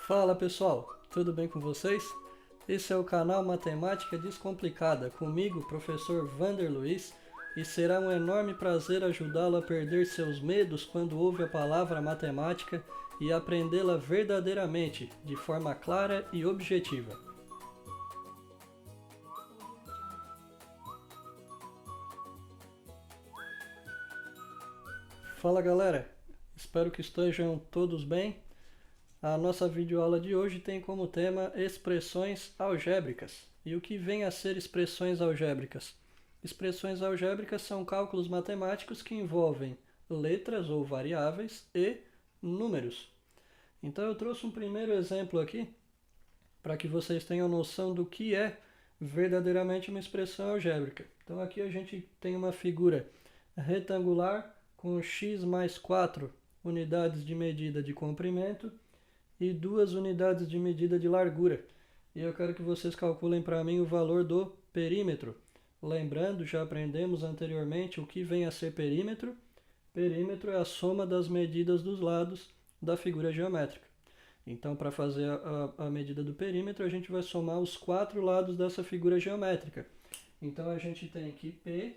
Fala pessoal, tudo bem com vocês? Esse é o canal Matemática Descomplicada, comigo, professor Vander Luiz, e será um enorme prazer ajudá-lo a perder seus medos quando ouve a palavra matemática e aprendê-la verdadeiramente, de forma clara e objetiva. Fala galera, espero que estejam todos bem. A nossa videoaula de hoje tem como tema expressões algébricas. E o que vem a ser expressões algébricas? Expressões algébricas são cálculos matemáticos que envolvem letras ou variáveis e números. Então eu trouxe um primeiro exemplo aqui para que vocês tenham noção do que é verdadeiramente uma expressão algébrica. Então aqui a gente tem uma figura retangular com x mais 4 unidades de medida de comprimento e 2 unidades de medida de largura. E eu quero que vocês calculem para mim o valor do perímetro. Lembrando, já aprendemos anteriormente o que vem a ser perímetro. Perímetro é a soma das medidas dos lados da figura geométrica. Então, para fazer a medida do perímetro, a gente vai somar os 4 lados dessa figura geométrica. Então, a gente tem que P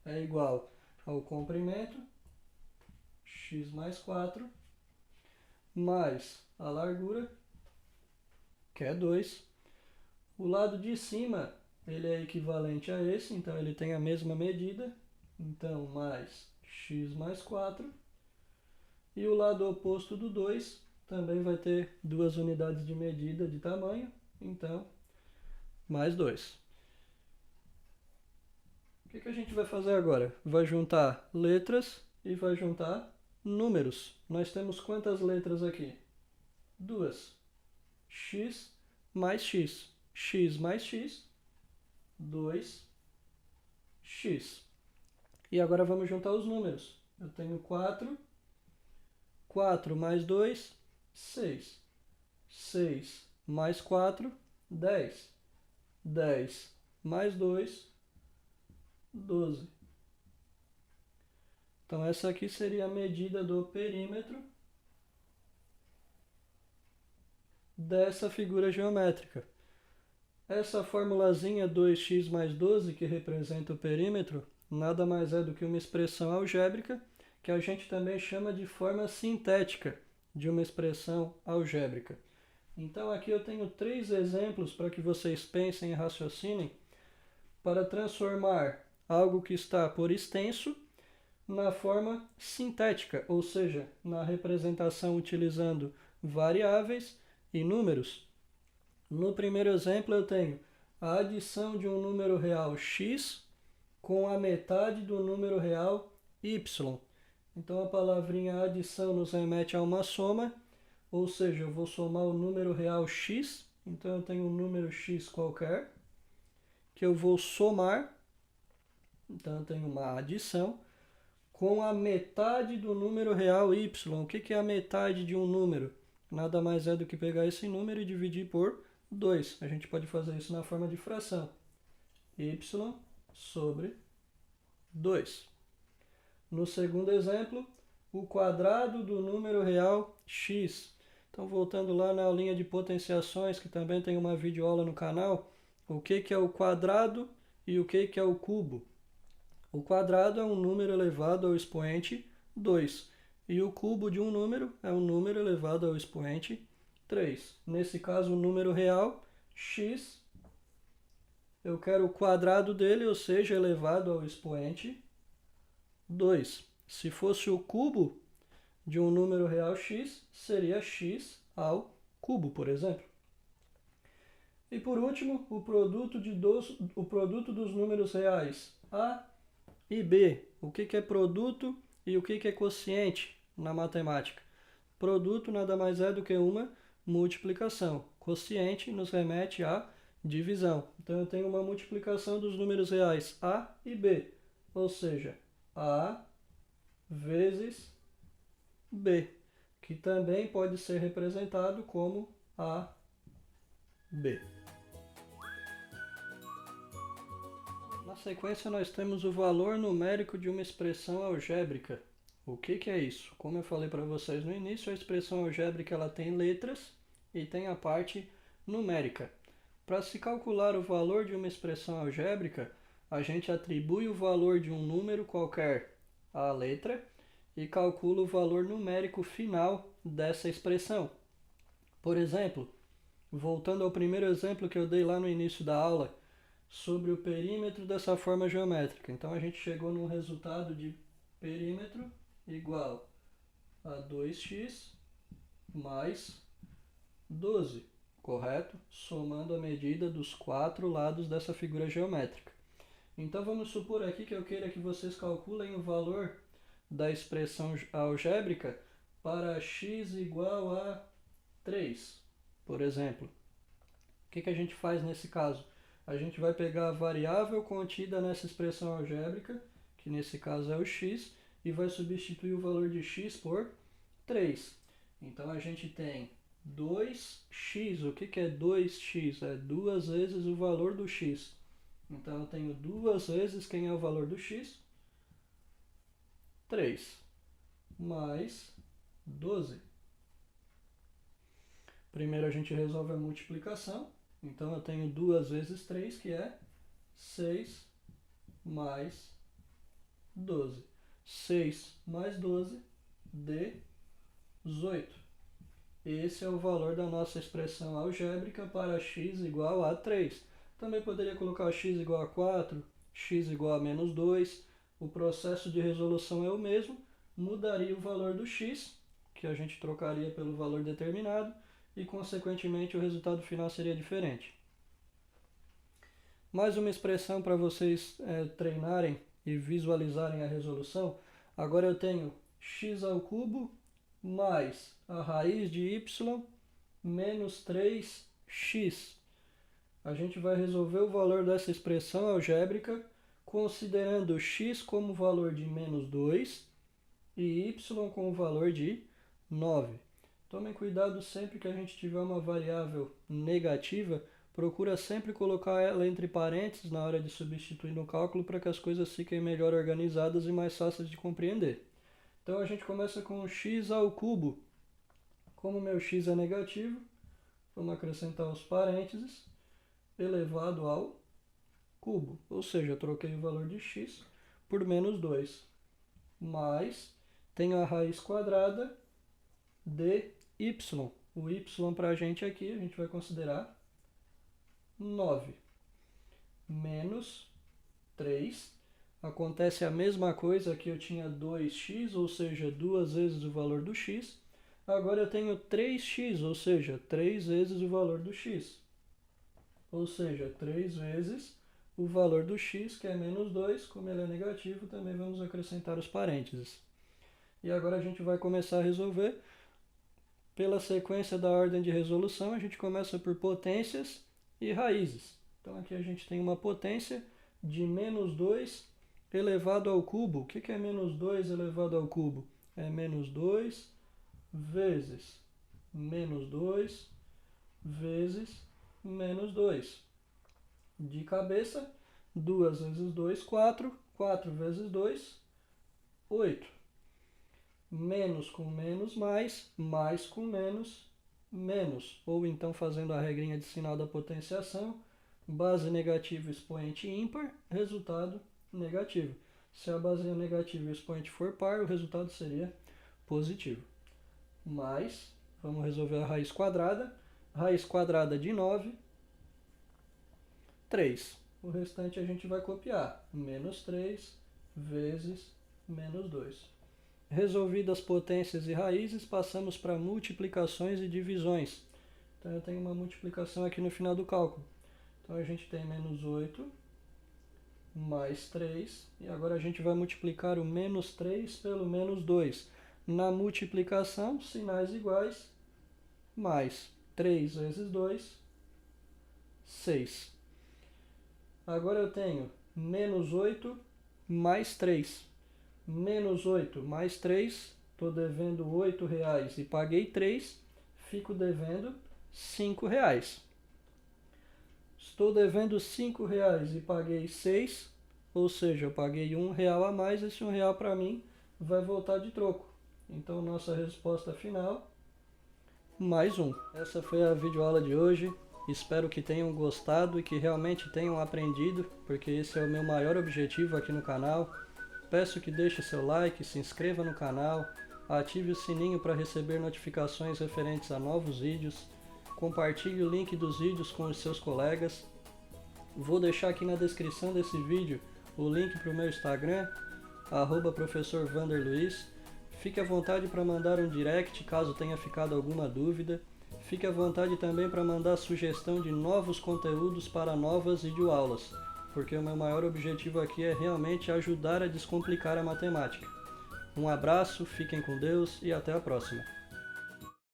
é igual ao comprimento, x mais 4, mais a largura, que é 2. O lado de cima, ele é equivalente a esse, então ele tem a mesma medida. Então, mais x mais 4. E o lado oposto do 2 também vai ter 2 unidades de medida de tamanho, então, mais 2. O que a gente vai fazer agora? Vai juntar letras e vai juntar números. Nós temos quantas letras aqui? 2. X mais x. X mais x, 2x. E agora vamos juntar os números. Eu tenho 4. 4 mais 2, 6. 6 mais 4, 10. 10 mais 2, 12. Então essa aqui seria a medida do perímetro dessa figura geométrica. Essa formulazinha 2x mais 12, que representa o perímetro, nada mais é do que uma expressão algébrica, que a gente também chama de forma sintética de uma expressão algébrica. Então aqui eu tenho 3 exemplos para que vocês pensem e raciocinem para transformar algo que está por extenso na forma sintética, ou seja, na representação utilizando variáveis e números. No primeiro exemplo eu tenho a adição de um número real x com a metade do número real y. Então a palavrinha adição nos remete a uma soma, ou seja, eu vou somar o número real x, então eu tenho um número x qualquer, que eu vou somar, então eu tenho uma adição, com a metade do número real y. O que é a metade de um número? Nada mais é do que pegar esse número e dividir por 2. A gente pode fazer isso na forma de fração. Y sobre 2. No segundo exemplo, o quadrado do número real x. Então, voltando lá na aulinha de potenciações, que também tem uma videoaula no canal, o que é o quadrado e o que é o cubo? O quadrado é um número elevado ao expoente 2. E o cubo de um número é um número elevado ao expoente 3. Nesse caso, o número real, x, eu quero o quadrado dele, ou seja, elevado ao expoente 2. Se fosse o cubo de um número real x, seria x ao cubo, por exemplo. E por último, o produto dos números reais a e b. O que é produto e o que é quociente na matemática? Produto nada mais é do que uma multiplicação. Quociente nos remete à divisão. Então eu tenho uma multiplicação dos números reais a e b, ou seja, a vezes b, que também pode ser representado como AB. Na sequência, nós temos o valor numérico de uma expressão algébrica. O que é isso? Como eu falei para vocês no início, a expressão algébrica ela tem letras e tem a parte numérica. Para se calcular o valor de uma expressão algébrica, a gente atribui o valor de um número qualquer à letra e calcula o valor numérico final dessa expressão. Por exemplo, voltando ao primeiro exemplo que eu dei lá no início da aula, sobre o perímetro dessa forma geométrica. Então a gente chegou num resultado de perímetro igual a 2x mais 12, correto? Somando a medida dos 4 lados dessa figura geométrica. Então vamos supor aqui que eu queira que vocês calculem o valor da expressão algébrica para x igual a 3, por exemplo. O que a gente faz nesse caso? A gente vai pegar a variável contida nessa expressão algébrica, que nesse caso é o x, e vai substituir o valor de x por 3. Então a gente tem 2x. O que é 2x? É 2 vezes o valor do x. Então eu tenho 2 vezes quem é o valor do x? 3 mais 12. Primeiro a gente resolve a multiplicação. Então eu tenho 2 vezes 3, que é 6 mais 12. 6 mais 12, 18. Esse é o valor da nossa expressão algébrica para x igual a 3. Também poderia colocar x igual a 4, x igual a menos 2. O processo de resolução é o mesmo, mudaria o valor do x, que a gente trocaria pelo valor determinado, e consequentemente o resultado final seria diferente. Mais uma expressão para vocês treinarem e visualizarem a resolução. Agora eu tenho x ao cubo mais a raiz de y menos 3x. A gente vai resolver o valor dessa expressão algébrica considerando x como valor de menos 2 e y como valor de 9. Tomem cuidado sempre que a gente tiver uma variável negativa, procura sempre colocar ela entre parênteses na hora de substituir no cálculo para que as coisas fiquem melhor organizadas e mais fáceis de compreender. Então a gente começa com x ao cubo. Como meu x é negativo, vamos acrescentar os parênteses, elevado ao cubo. Ou seja, eu troquei o valor de x por menos 2. Mais, tenho a raiz quadrada de y. O y para a gente aqui, a gente vai considerar 9. Menos 3. Acontece a mesma coisa que eu tinha 2x, ou seja, 2 vezes o valor do x. Agora eu tenho 3x, ou seja, 3 vezes o valor do x. Ou seja, 3 vezes o valor do x, que é menos 2. Como ele é negativo, também vamos acrescentar os parênteses. E agora a gente vai começar a resolver. Pela sequência da ordem de resolução, a gente começa por potências e raízes. Então aqui a gente tem uma potência de menos 2 elevado ao cubo. O que é menos 2 elevado ao cubo? É menos 2 vezes menos 2 vezes menos 2. De cabeça, 2 vezes 2, 4. 4 vezes 2, 8. Menos com menos, mais com menos, menos. Ou então fazendo a regrinha de sinal da potenciação, base negativa, expoente ímpar, resultado negativo. Se a base é negativa e o expoente for par, o resultado seria positivo. Mais, vamos resolver a raiz quadrada. Raiz quadrada de 9, 3. O restante a gente vai copiar. Menos 3 vezes menos 2. Resolvidas potências e raízes, passamos para multiplicações e divisões. Então eu tenho uma multiplicação aqui no final do cálculo. Então a gente tem menos 8 mais 3. E agora a gente vai multiplicar o menos 3 pelo menos 2. Na multiplicação, sinais iguais, mais 3 vezes 2, 6. Agora eu tenho menos 8 mais 3. Menos 8 mais 3, estou devendo R$8 e paguei 3, fico devendo R$5. Estou devendo R$5 e paguei 6, ou seja, eu paguei R$1 a mais, esse R$1 para mim vai voltar de troco. Então nossa resposta final, mais 1. Essa foi a videoaula de hoje. Espero que tenham gostado e que realmente tenham aprendido, porque esse é o meu maior objetivo aqui no canal. Peço que deixe seu like, se inscreva no canal, ative o sininho para receber notificações referentes a novos vídeos, compartilhe o link dos vídeos com os seus colegas. Vou deixar aqui na descrição desse vídeo o link para o meu Instagram, @professorvanderluiz. Fique à vontade para mandar um direct caso tenha ficado alguma dúvida. Fique à vontade também para mandar sugestão de novos conteúdos para novas videoaulas, porque o meu maior objetivo aqui é realmente ajudar a descomplicar a matemática. Um abraço, fiquem com Deus e até a próxima.